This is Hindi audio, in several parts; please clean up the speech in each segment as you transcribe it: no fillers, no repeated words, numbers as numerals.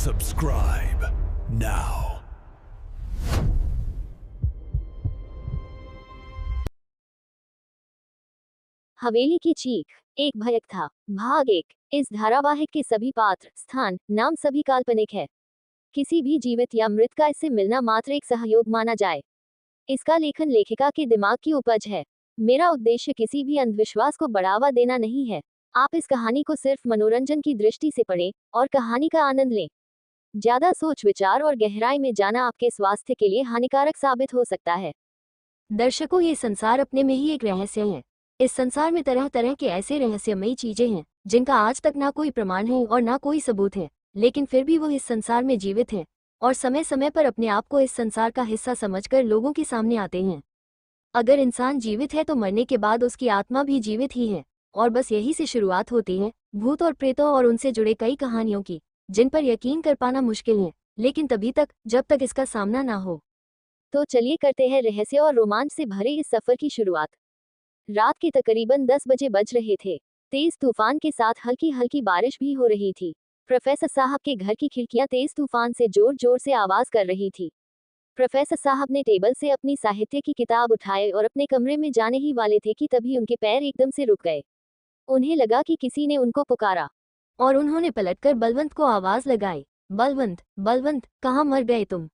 Subscribe now. हवेली की चीख। एक भयक था। भाग एक। इस धारावाहिक के सभी पात्र, स्थान, नाम सभी काल्पनिक है। किसी भी जीवित या मृत का इससे मिलना मात्र एक सहयोग माना जाए। इसका लेखन लेखिका के दिमाग की उपज है। मेरा उद्देश्य किसी भी अंधविश्वास को बढ़ावा देना नहीं है। आप इस कहानी को सिर्फ मनोरंजन की दृष्टि से पढ़ें और कहानी का आनंद लें। ज्यादा सोच विचार और गहराई में जाना आपके स्वास्थ्य के लिए हानिकारक साबित हो सकता है। दर्शकों, ये संसार अपने में ही एक रहस्य है। इस संसार में तरह तरह के ऐसे रहस्यमयी चीजें हैं जिनका आज तक ना कोई प्रमाण है और ना कोई सबूत है, लेकिन फिर भी वो इस संसार में जीवित हैं और समय समय पर अपने आप को इस संसार का हिस्सा समझकर लोगों के सामने आते हैं। अगर इंसान जीवित है तो मरने के बाद उसकी आत्मा भी जीवित ही है, और बस यही से शुरुआत होती है भूत और प्रेतों और उनसे जुड़े कई कहानियों की, जिन पर यकीन कर पाना मुश्किल है, लेकिन तभी तक जब तक इसका सामना ना हो। तो चलिए करते हैं रहस्य और रोमांच से भरे इस सफर की शुरुआत। रात के तकरीबन 10 बजे बज रहे थे। तेज तूफान के साथ हल्की हल्की बारिश भी हो रही थी। प्रोफेसर साहब के घर की खिड़कियां तेज तूफान से जोर जोर से आवाज कर रही थी। प्रोफेसर साहब ने टेबल से अपनी साहित्य की किताब उठाए और अपने कमरे में जाने ही वाले थे कि तभी उनके पैर एकदम से रुक गए। उन्हें लगा कि किसी ने उनको पुकारा और उन्होंने पलटकर बलवंत को आवाज लगाई, बलवंत, बलवंत, कहाँ मर गए तुम?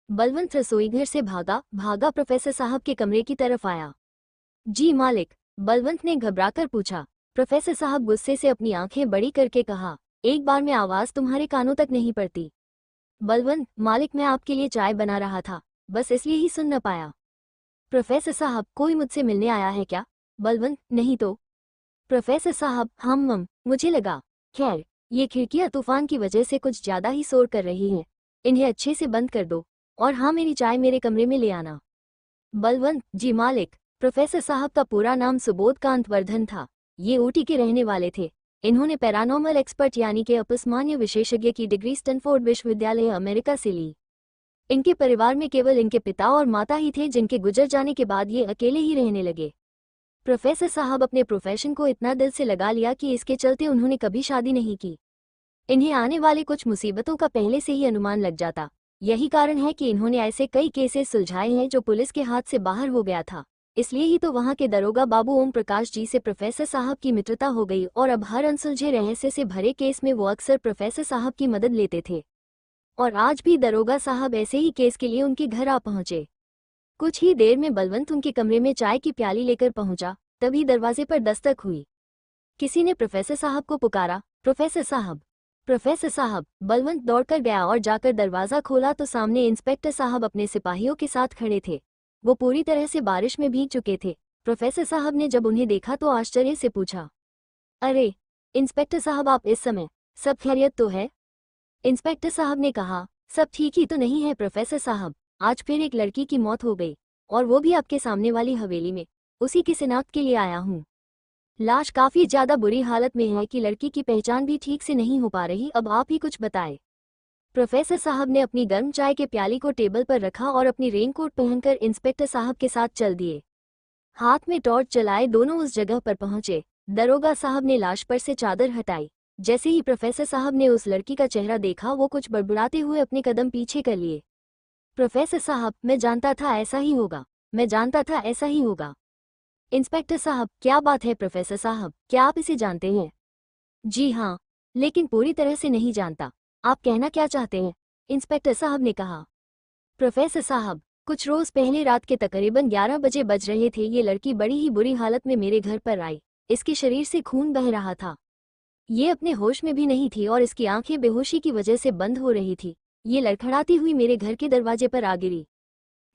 बलवंत रसोईघर से भागा प्रोफेसर साहब के कमरे की तरफ आया। जी मालिक, बलवंत ने घबराकर पूछा। प्रोफेसर साहब गुस्से से अपनी आंखें बड़ी करके कहा, एक बार में आवाज तुम्हारे कानों तक नहीं पड़ती। बलवंत, मालिक, मैं आपके लिए चाय बना रहा था, बस इसलिए ही सुन न पाया। प्रोफेसर साहब, कोई मुझसे मिलने आया है क्या? बलवंत, नहीं तो। प्रोफेसर साहब, मुझे लगा। खैर, ये खिड़कियां तूफान की वजह से कुछ ज्यादा ही शोर कर रही हैं, इन्हें अच्छे से बंद कर दो, और हाँ, मेरी चाय मेरे कमरे में ले आना। बलवंत, जी मालिक। प्रोफेसर साहब का पूरा नाम सुबोधकांत वर्धन था। ये ऊटी के रहने वाले थे। इन्होंने पैरानॉर्मल एक्सपर्ट यानी कि अपस्मान्य विशेषज्ञ की डिग्री स्टैनफोर्ड विश्वविद्यालय अमेरिका से ली। इनके परिवार में केवल इनके पिता और माता ही थे, जिनके गुजर जाने के बाद ये अकेले ही रहने लगे। प्रोफेसर साहब अपने प्रोफेशन को इतना दिल से लगा लिया कि इसके चलते उन्होंने कभी शादी नहीं की। इन्हें आने वाले कुछ मुसीबतों का पहले से ही अनुमान लग जाता। यही कारण है कि इन्होंने ऐसे कई केसेस सुलझाए हैं जो पुलिस के हाथ से बाहर हो गया था। इसलिए ही तो वहां के दरोगा बाबू ओम प्रकाश जी से प्रोफेसर साहब की मित्रता हो गई, और अब हर अनसुलझे रहस्य से भरे केस में वो अक्सर प्रोफेसर साहब की मदद लेते थे। और आज भी दरोगा साहब ऐसे ही केस के लिए उनके घर आ पहुंचे। कुछ ही देर में बलवंत उनके कमरे में चाय की प्याली लेकर पहुंचा। तभी दरवाजे पर दस्तक हुई। किसी ने प्रोफेसर साहब को पुकारा, प्रोफेसर साहब, प्रोफेसर साहब। बलवंत दौड़कर गया और जाकर दरवाजा खोला तो सामने इंस्पेक्टर साहब अपने सिपाहियों के साथ खड़े थे। वो पूरी तरह से बारिश में भीग चुके थे। प्रोफेसर साहब ने जब उन्हें देखा तो आश्चर्य से पूछा, अरे इंस्पेक्टर साहब, आप इस समय? सब खैरियत तो है? इंस्पेक्टर साहब ने कहा, सब ठीक ही तो नहीं है प्रोफेसर साहब, आज फिर एक लड़की की मौत हो गई, और वो भी आपके सामने वाली हवेली में। उसी की शिनाख्त के लिए आया हूँ। लाश काफी ज्यादा बुरी हालत में है कि लड़की की पहचान भी ठीक से नहीं हो पा रही। अब आप ही कुछ बताएं। प्रोफेसर साहब ने अपनी गर्म चाय के प्याली को टेबल पर रखा और अपनी रेनकोट पहनकर इंस्पेक्टर साहब के साथ चल दिए। हाथ में टॉर्च चलाए दोनों उस जगह पर पहुंचे। दरोगा साहब ने लाश पर से चादर हटाई। जैसे ही प्रोफेसर साहब ने उस लड़की का चेहरा देखा, वो कुछ बड़बड़ाते हुए अपने कदम पीछे कर लिए। प्रोफेसर साहब, मैं जानता था ऐसा ही होगा, मैं जानता था ऐसा ही होगा। इंस्पेक्टर साहब, क्या बात है प्रोफेसर साहब, क्या आप इसे जानते हैं? जी हाँ, लेकिन पूरी तरह से नहीं जानता। आप कहना क्या चाहते हैं? इंस्पेक्टर साहब ने कहा। प्रोफेसर साहब, कुछ रोज पहले रात के तकरीबन 11 बजे बज रहे थे, ये लड़की बड़ी ही बुरी हालत में मेरे घर पर आई। इसके शरीर से खून बह रहा था। ये अपने होश में भी नहीं थी और इसकी आंखें बेहोशी की वजह से बंद हो रही थी। ये लड़खड़ाती हुई मेरे घर के दरवाजे पर आ गिरी।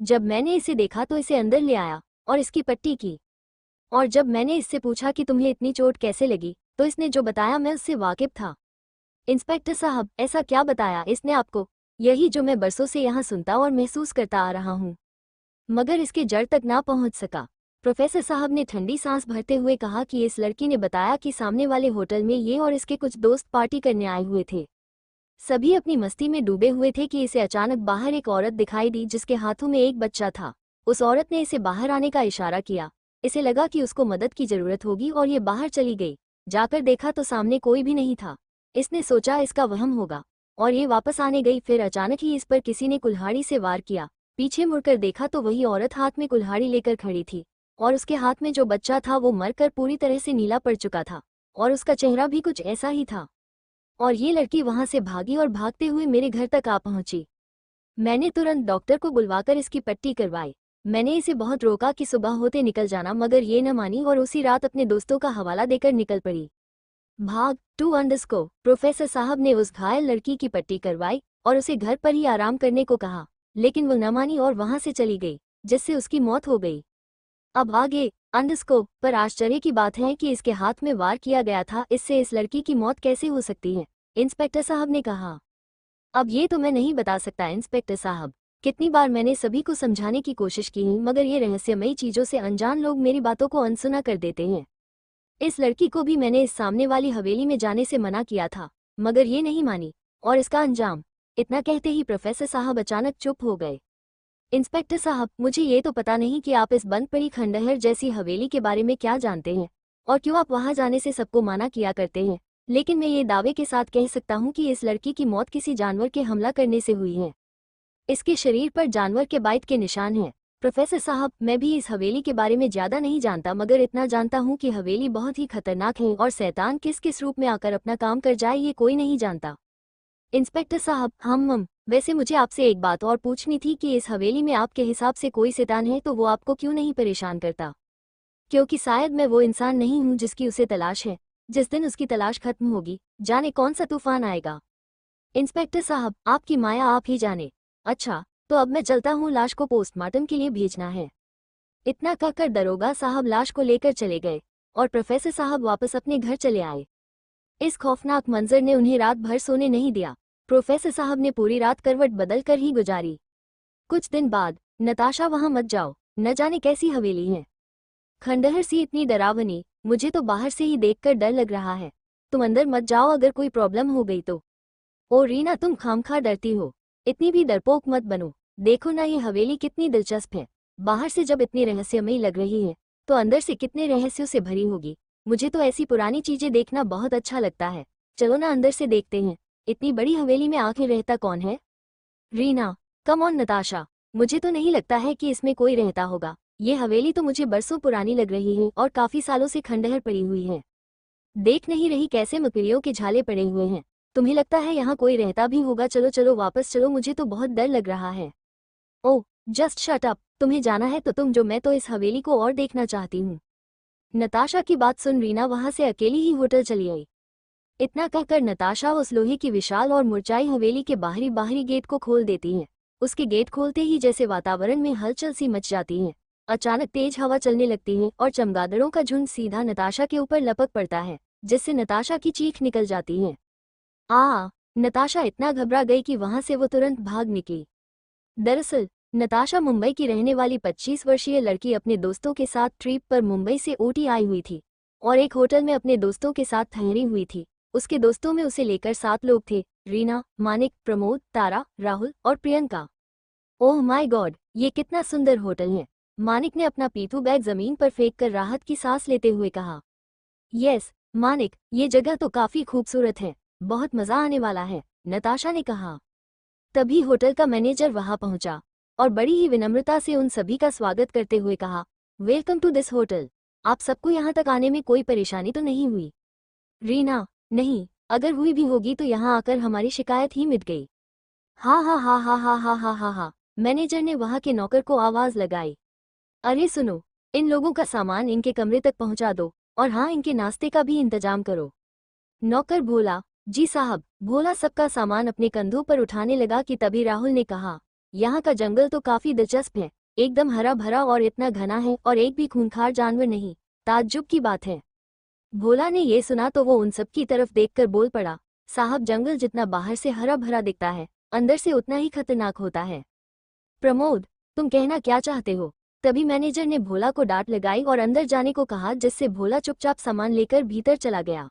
जब मैंने इसे देखा तो इसे अंदर ले आया और इसकी पट्टी की। और जब मैंने इससे पूछा कि तुम्हें इतनी चोट कैसे लगी, तो इसने जो बताया मैं उससे वाकिफ था। इंस्पेक्टर साहब, ऐसा क्या बताया इसने आपको? यही जो मैं बरसों से यहाँ सुनता और महसूस करता आ रहा हूँ, मगर इसके जड़ तक ना पहुँच सका। प्रोफेसर साहब ने ठंडी सांस भरते हुए कहा कि इस लड़की ने बताया कि सामने वाले होटल में ये और इसके कुछ दोस्त पार्टी करने आए हुए थे। सभी अपनी मस्ती में डूबे हुए थे कि इसे अचानक बाहर एक औरत दिखाई दी जिसके हाथों में एक बच्चा था। उस औरत ने इसे बाहर आने का इशारा किया। इसे लगा कि उसको मदद की जरूरत होगी और ये बाहर चली गई। जाकर देखा तो सामने कोई भी नहीं था। इसने सोचा इसका वहम होगा। और ये वापस आने गई। फिर अचानक ही इस पर किसी ने कुल्हाड़ी से वार किया। पीछे मुड़कर देखा तो वही औरत हाथ में कुल्हाड़ी लेकर खड़ी थी और उसके हाथ में जो बच्चा था वो मरकर पूरी तरह से नीला पड़ चुका था और उसका चेहरा भी कुछ ऐसा ही था। और ये लड़की वहां से भागी और भागते हुए मेरे घर तक आ पहुंची। मैंने तुरंत डॉक्टर को बुलवाकर इसकी पट्टी करवाई। मैंने इसे बहुत रोका कि सुबह होते निकल जाना, मगर ये न मानी और उसी रात अपने दोस्तों का हवाला देकर निकल पड़ी। भाग 2 प्रोफेसर साहब ने उस घायल लड़की की पट्टी करवाई और उसे घर पर ही आराम करने को कहा, लेकिन वो न मानी और वहां से चली गई, जिससे उसकी मौत हो गई। अब आगे अंडरस्कोप पर आश्चर्य की बात है कि इसके हाथ में वार किया गया था, इससे इस लड़की की मौत कैसे हो सकती है? इंस्पेक्टर साहब ने कहा। अब ये तो मैं नहीं बता सकता इंस्पेक्टर साहब। कितनी बार मैंने सभी को समझाने की कोशिश की है, मगर ये रहस्यमयी चीजों से अनजान लोग मेरी बातों को अनसुना कर देते हैं। इस लड़की को भी मैंने इस सामने वाली हवेली में जाने से मना किया था, मगर ये नहीं मानी, और इसका अंजाम। इतना कहते ही प्रोफेसर साहब अचानक चुप हो गए। इंस्पेक्टर साहब, मुझे ये तो पता नहीं कि आप इस बंद पड़ी खंडहर जैसी हवेली के बारे में क्या जानते हैं और क्यों आप वहां जाने से सबको मना किया करते हैं, लेकिन मैं ये दावे के साथ कह सकता हूँ कि इस लड़की की मौत किसी जानवर के हमला करने से हुई है। इसके शरीर पर जानवर के बाइट के निशान हैं। प्रोफेसर साहब, मैं भी इस हवेली के बारे में ज्यादा नहीं जानता, मगर इतना जानता हूँ कि हवेली बहुत ही खतरनाक है और शैतान किस किस रूप में आकर अपना काम कर जाए ये कोई नहीं जानता। इंस्पेक्टर साहब, हम वैसे मुझे आपसे एक बात और पूछनी थी कि इस हवेली में आपके हिसाब से कोई शैतान है तो वो आपको क्यों नहीं परेशान करता? क्योंकि शायद मैं वो इंसान नहीं हूँ जिसकी उसे तलाश है। जिस दिन उसकी तलाश खत्म होगी, जाने कौन सा तूफान आएगा। इंस्पेक्टर साहब, आपकी माया आप ही जाने। अच्छा, तो अब मैं चलता हूँ, लाश को पोस्टमार्टम के लिए भेजना है। इतना कहकर दरोगा साहब लाश को लेकर चले गए और प्रोफेसर साहब वापस अपने घर चले आए। इस खौफनाक मंजर ने उन्हें रात भर सोने नहीं दिया। प्रोफेसर साहब ने पूरी रात करवट बदल कर ही गुजारी। कुछ दिन बाद, नताशा वहां मत जाओ, न जाने कैसी हवेली है। खंडहर सी इतनी डरावनी, मुझे तो बाहर से ही देखकर डर लग रहा है। तुम अंदर मत जाओ, अगर कोई प्रॉब्लम हो गई तो। ओ रीना, तुम खामखा डरती हो, इतनी भी डरपोक मत बनो। देखो ना ये हवेली कितनी दिलचस्प है। बाहर से जब इतनी रहस्यमयी लग रही है तो अंदर से कितने रहस्यों से भरी होगी। मुझे तो ऐसी पुरानी चीजें देखना बहुत अच्छा लगता है। चलो ना अंदर से देखते हैं। इतनी बड़ी हवेली में आखिर रहता कौन है? रीना, कम ऑन नताशा, मुझे तो नहीं लगता है कि इसमें कोई रहता होगा। ये हवेली तो मुझे बरसों पुरानी लग रही है और काफी सालों से खंडहर पड़ी हुई है। देख नहीं रही कैसे मकड़ियों के झाले पड़े हुए हैं? तुम्हें लगता है यहाँ कोई रहता भी होगा? चलो चलो वापस चलो, मुझे तो बहुत डर लग रहा है। ओह जस्ट शट अप, तुम्हें जाना है तो तुम जो, मैं तो इस हवेली को और देखना चाहती हूँ। नताशा की बात सुन रीना वहां से अकेली ही होटल चली आई। इतना कहकर नताशा उस लोहे की विशाल और मुरझाई हवेली के बाहरी गेट को खोल देती है। उसके गेट खोलते ही जैसे वातावरण में हलचल सी मच जाती है। अचानक तेज हवा चलने लगती है और चमगादड़ों का झुंड सीधा नताशा के ऊपर लपक पड़ता है, जिससे नताशा की चीख निकल जाती है। नताशा इतना घबरा गई कि वहां से वो तुरंत भाग निकली। दरअसल नताशा मुंबई की रहने वाली 25 वर्षीय लड़की अपने दोस्तों के साथ ट्रिप पर मुंबई से ऊटी आई हुई थी और एक होटल में अपने दोस्तों के साथ ठहरी हुई थी। उसके दोस्तों में उसे लेकर 7 लोग थे, रीना, मानिक, प्रमोद, तारा, राहुल और प्रियंका। ओह माय गॉड, ये कितना सुंदर होटल है। मानिक ने अपना पीठू बैग जमीन पर फेंक कर राहत की सांस लेते हुए कहा। यस मानिक, ये जगह तो काफी खूबसूरत है, बहुत मजा आने वाला है, नताशा ने कहा। तभी होटल का मैनेजर वहां पहुंचा और बड़ी ही विनम्रता से उन सभी का स्वागत करते हुए कहा, वेलकम टू दिस होटल। आप सबको यहाँ तक आने में कोई परेशानी तो नहीं हुई? रीना, नहीं, अगर हुई भी होगी तो यहाँ आकर हमारी शिकायत ही मिट गई। हाँ हाँ हाँ हाँ हाँ हाँ हाँ हाँ हाँ, मैनेजर ने वहाँ के नौकर को आवाज लगाई। अरे सुनो, इन लोगों का सामान इनके कमरे तक पहुँचा दो और हाँ, इनके नाश्ते का भी इंतजाम करो। नौकर बोला, जी साहब। भोला सबका सामान अपने कंधों पर उठाने लगा कि तभी राहुल ने कहा, यहाँ का जंगल तो काफी दिलचस्प है, एकदम हरा भरा और इतना घना है और एक भी खूंखार जानवर नहीं, ताज्जुब की बात है। भोला ने ये सुना तो वो उन सब की तरफ देखकर बोल पड़ा, साहब जंगल जितना बाहर से हरा भरा दिखता है, अंदर से उतना ही खतरनाक होता है। प्रमोद, तुम कहना क्या चाहते हो? तभी मैनेजर ने भोला को डांट लगाई और अंदर जाने को कहा, जिससे भोला चुपचाप सामान लेकर भीतर चला गया।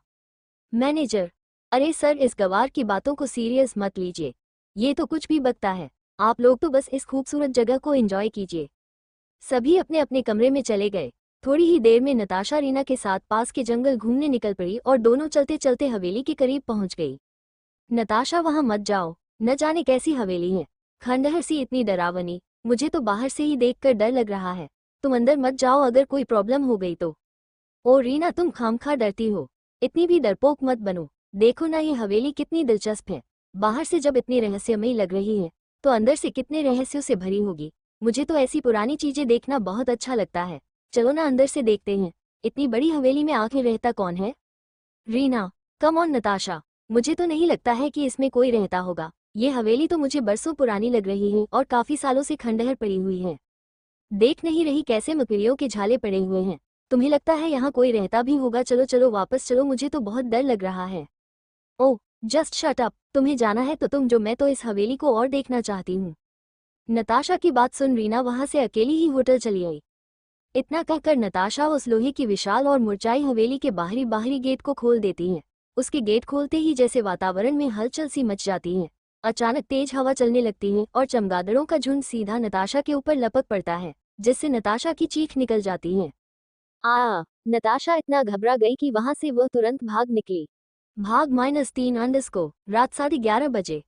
मैनेजर, अरे सर, इस गवार की बातों को सीरियस मत लीजिए, ये तो कुछ भी बकता है। आप लोग तो बस इस खूबसूरत जगह को एंजॉय कीजिए। सभी अपने अपने कमरे में चले गए। थोड़ी ही देर में नताशा रीना के साथ पास के जंगल घूमने निकल पड़ी और दोनों चलते चलते हवेली के करीब पहुंच गई। नताशा वहां मत जाओ, न जाने कैसी हवेली है, खंडहर सी इतनी डरावनी, मुझे तो बाहर से ही देखकर डर लग रहा है। तुम अंदर मत जाओ, अगर कोई प्रॉब्लम हो गई तो। ओ रीना, तुम खामखा डरती हो, इतनी भी डरपोक मत बनो। देखो ना ये हवेली कितनी दिलचस्प है, बाहर से जब इतनी रहस्यमयी लग रही है तो अंदर से कितने रहस्यों से भरी होगी। मुझे तो ऐसी पुरानी चीजें देखना बहुत अच्छा लगता है। चलो ना अंदर से देखते हैं, इतनी बड़ी हवेली में आखिर रहता कौन है। रीना, कम ऑन नताशा, मुझे तो नहीं लगता है कि इसमें कोई रहता होगा। ये हवेली तो मुझे बरसों पुरानी लग रही है और काफी सालों से खंडहर पड़ी हुई है। देख नहीं रही कैसे मकड़ियों के झाले पड़े हुए हैं। तुम्हें लगता है यहाँ कोई रहता भी होगा? चलो चलो वापस चलो, मुझे तो बहुत डर लग रहा है। ओह जस्ट शट अप, तुम्हें जाना है तो तुम जो, मैं तो इस हवेली को और देखना चाहती हूँ। नताशा की बात सुन रीना वहां से अकेली ही होटल चली आई। इतना कहकर नताशा उस लोहे की विशाल और मुरझाई हवेली के बाहरी बाहरी गेट को खोल देती है। उसके गेट खोलते ही जैसे वातावरण में हलचल सी मच जाती है। अचानक तेज हवा चलने लगती है और चमगादड़ों का झुंड सीधा नताशा के ऊपर लपक पड़ता है, जिससे नताशा की चीख निकल जाती है। नताशा इतना घबरा गई कि वहां से वह तुरंत भाग निकली। भाग -3 रात 11:30 बजे।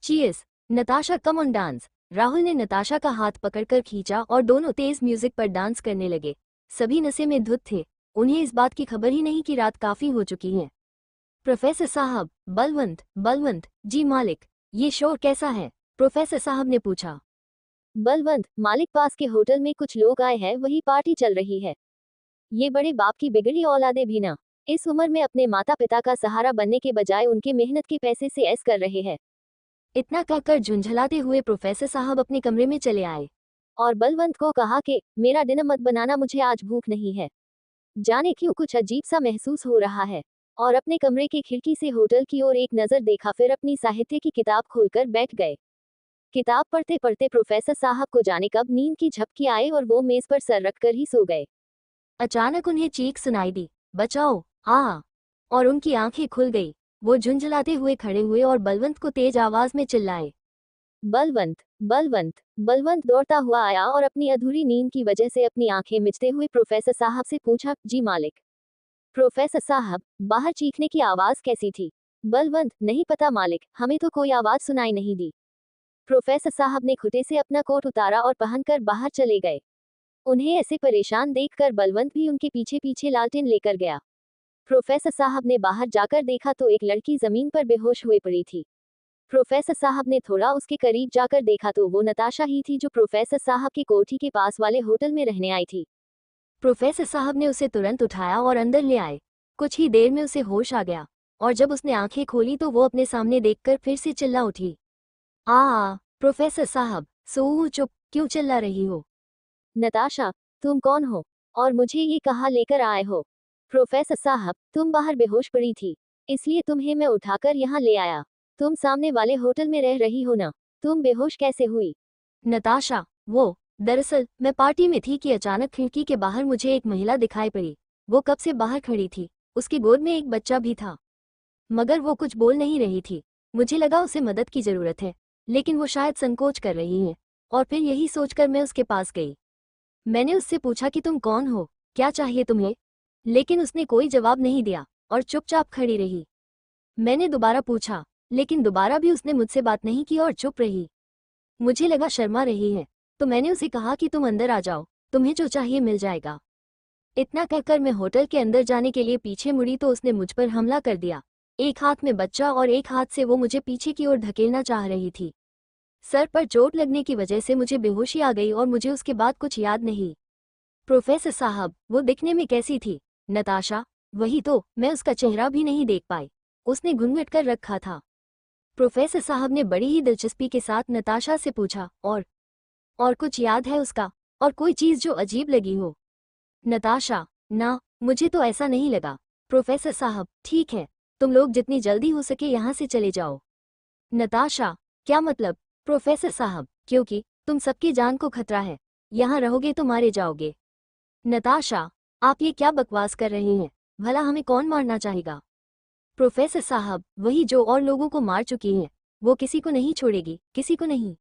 Cheers Natasha, come on dance. Rahul ने नताशा का हाथ पकड़कर खींचा और दोनों तेज म्यूजिक पर डांस करने लगे। सभी नशे में धुत थे, उन्हें इस बात की खबर ही नहीं कि रात काफी हो चुकी है। प्रोफेसर साहब, बलवंत, जी मालिक, ये शोर कैसा है? प्रोफेसर साहब ने पूछा। बलवंत, मालिक, पास के होटल में कुछ लोग आए हैं, वही पार्टी चल रही है। ये बड़े बाप की बिगड़ी औलादे भी ना इस उम्र में अपने माता पिता का सहारा बनने के बजाय उनके मेहनत के पैसे से ऐश कर रहे हैं। इतना कहकर झुंझलाते हुए प्रोफेसर साहब अपने कमरे में चले आए और बलवंत को कहा कि मेरा डिनर मत बनाना, मुझे आज भूख नहीं है। जाने क्यों कुछ अजीब सा महसूस हो रहा है। और अपने कमरे की खिड़की से होटल की ओर एक नजर देखा, फिर अपनी साहित्य की किताब खोलकर बैठ गए। किताब पढ़ते पढ़ते प्रोफेसर साहब को जाने कब नींद की झपकी आए और वो मेज पर सर रखकर ही सो गए। अचानक उन्हें चीख सुनाई दी, बचाओ, आ! और उनकी आंखें खुल गई। वो झुंझलाते हुए खड़े हुए और बलवंत को तेज आवाज में चिल्लाए, बलवंत, बलवंत। बलवंत दौड़ता हुआ आया और अपनी अधूरी नींद की वजह से अपनी आंखें मिचते हुए प्रोफेसर साहब से पूछा, जी मालिक। प्रोफेसर साहब, बाहर चीखने की आवाज कैसी थी? बलवंत, नहीं पता मालिक, हमें तो कोई आवाज सुनाई नहीं दी। प्रोफेसर साहब ने खुटे से अपना कोट उतारा और पहनकर बाहर चले गए। उन्हें ऐसे परेशान देखकर बलवंत भी उनके पीछे पीछे लालटेन लेकर गया। प्रोफेसर साहब ने बाहर जाकर देखा तो एक लड़की जमीन पर बेहोश हुई पड़ी थी। प्रोफेसर साहब ने थोड़ा उसके करीब जाकर देखा तो वो नताशा ही थी, जो प्रोफेसर साहब की कोठी के पास वाले होटल में रहने आई थी। प्रोफेसर साहब ने उसे तुरंत उठाया और अंदर ले आए। कुछ ही देर में उसे होश आ गया और जब उसने आंखें खोली तो वो अपने सामने देखकर फिर से चिल्ला उठी, प्रोफेसर साहब, सो चुप क्यों चिल्ला रही हो? नताशा, तुम कौन हो और मुझे ये कहाँ लेकर आए हो? प्रोफेसर साहब, तुम बाहर बेहोश पड़ी थी, इसलिए तुम्हें मैं उठाकर यहाँ ले आया। तुम सामने वाले होटल में रह रही हो ना, तुम बेहोश कैसे हुई? नताशा, वो दरअसल मैं पार्टी में थी कि अचानक खिड़की के बाहर मुझे एक महिला दिखाई पड़ी। वो कब से बाहर खड़ी थी, उसकी गोद में एक बच्चा भी था, मगर वो कुछ बोल नहीं रही थी। मुझे लगा उसे मदद की जरूरत है, लेकिन वो शायद संकोच कर रही है, और फिर यही सोचकर मैं उसके पास गई। मैंने उससे पूछा कि तुम कौन हो, क्या चाहिए तुम्हें, लेकिन उसने कोई जवाब नहीं दिया और चुपचाप खड़ी रही। मैंने दोबारा पूछा, लेकिन दोबारा भी उसने मुझसे बात नहीं की और चुप रही। मुझे लगा शर्मा रही है, तो मैंने उसे कहा कि तुम अंदर आ जाओ, तुम्हें जो चाहिए मिल जाएगा। इतना कहकर मैं होटल के अंदर जाने के लिए पीछे मुड़ी तो उसने मुझ पर हमला कर दिया। एक हाथ में बच्चा और एक हाथ से वो मुझे पीछे की ओर धकेलना चाह रही थी। सर पर चोट लगने की वजह से मुझे बेहोशी आ गई और मुझे उसके बाद कुछ याद नहीं। प्रोफेसर साहब, वो दिखने में कैसी थी? नताशा, वही तो, मैं उसका चेहरा भी नहीं देख पाई, उसने घूंघट कर रखा था। प्रोफेसर साहब ने बड़ी ही दिलचस्पी के साथ नताशा से पूछा, और कुछ याद है उसका, और कोई चीज जो अजीब लगी हो? नताशा, ना, मुझे तो ऐसा नहीं लगा। प्रोफेसर साहब, ठीक है, तुम लोग जितनी जल्दी हो सके यहाँ से चले जाओ। नताशा, क्या मतलब? प्रोफेसर साहब, क्योंकि तुम सबकी जान को खतरा है, यहाँ रहोगे तो मारे जाओगे। नताशा, आप ये क्या बकवास कर रहे हैं? भला हमें कौन मारना चाहेगा? प्रोफेसर साहब, वही जो और लोगों को मार चुकी है, वो किसी को नहीं छोड़ेगी, किसी को नहीं।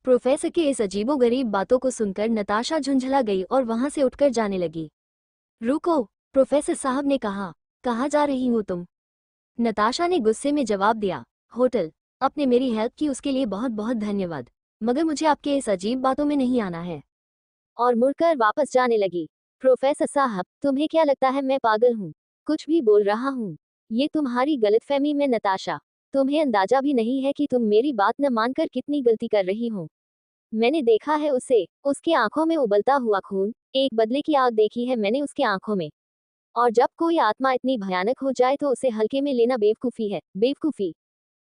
प्रोफेसर के इस अजीबोगरीब बातों को सुनकर नताशा झुंझला गई और वहां से उठकर जाने लगी। रुको, प्रोफेसर साहब ने कहा, कहाँ जा रही हो तुम? नताशा ने गुस्से में जवाब दिया, होटल, आपने मेरी हेल्प की उसके लिए बहुत बहुत धन्यवाद, मगर मुझे आपके इस अजीब बातों में नहीं आना है। और मुड़कर वापस जाने लगी। प्रोफेसर साहब, तुम्हें क्या लगता है मैं पागल हूँ? कुछ भी बोल रहा हूँ। ये तुम्हारी गलतफहमी में नताशा। तुम्हें अंदाजा भी नहीं है कि तुम मेरी बात न मानकर कितनी गलती कर रही हो। मैंने देखा है उसे, उसकी आंखों में उबलता हुआ खून, एक बदले की आग देखी है मैंने उसके आंखों में। और जब कोई आत्मा इतनी भयानक हो जाए तो उसे हल्के में लेना बेवकूफी है, बेवकूफी।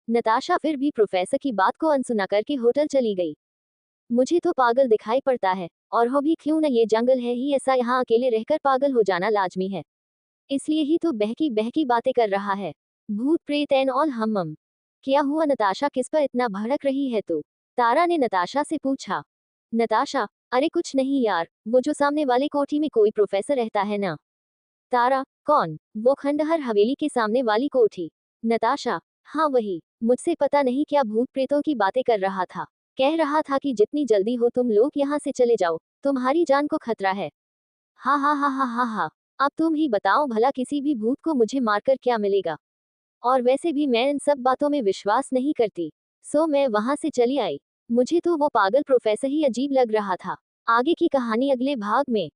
नताशा फिर भी प्रोफेसर की बात को अनसुना करके होटल चली गई। मुझे तो पागल दिखाई पड़ता है, और हो भी क्यों न, ये जंगल है ही ऐसा, यहाँ अकेले रहकर पागल हो जाना लाजमी है। इसलिए ही तो बहकी बहकी बातें कर रहा है। भूत प्रेत एंड ऑल हम। क्या हुआ नताशा, किस पर इतना भड़क रही है तू? तारा ने नताशा से पूछा। नताशा, अरे कुछ नहीं यार, वो जो सामने वाले कोठी में कोई प्रोफेसर रहता है ना। तारा, कौन? वो खंडहर हवेली के सामने वाली कोठी। नताशा, हाँ वही। मुझसे पता नहीं क्या भूत प्रेतों की बातें कर रहा था। कह रहा था कि जितनी जल्दी हो तुम लोग यहाँ से चले जाओ, तुम्हारी जान को खतरा है। हा हा हा हा हा हा। अब तुम ही बताओ भला, किसी भी भूत को मुझे मारकर क्या मिलेगा? और वैसे भी मैं इन सब बातों में विश्वास नहीं करती। सो मैं वहां से चली आई। मुझे तो वो पागल प्रोफेसर ही अजीब लग रहा था। आगे की कहानी अगले भाग में।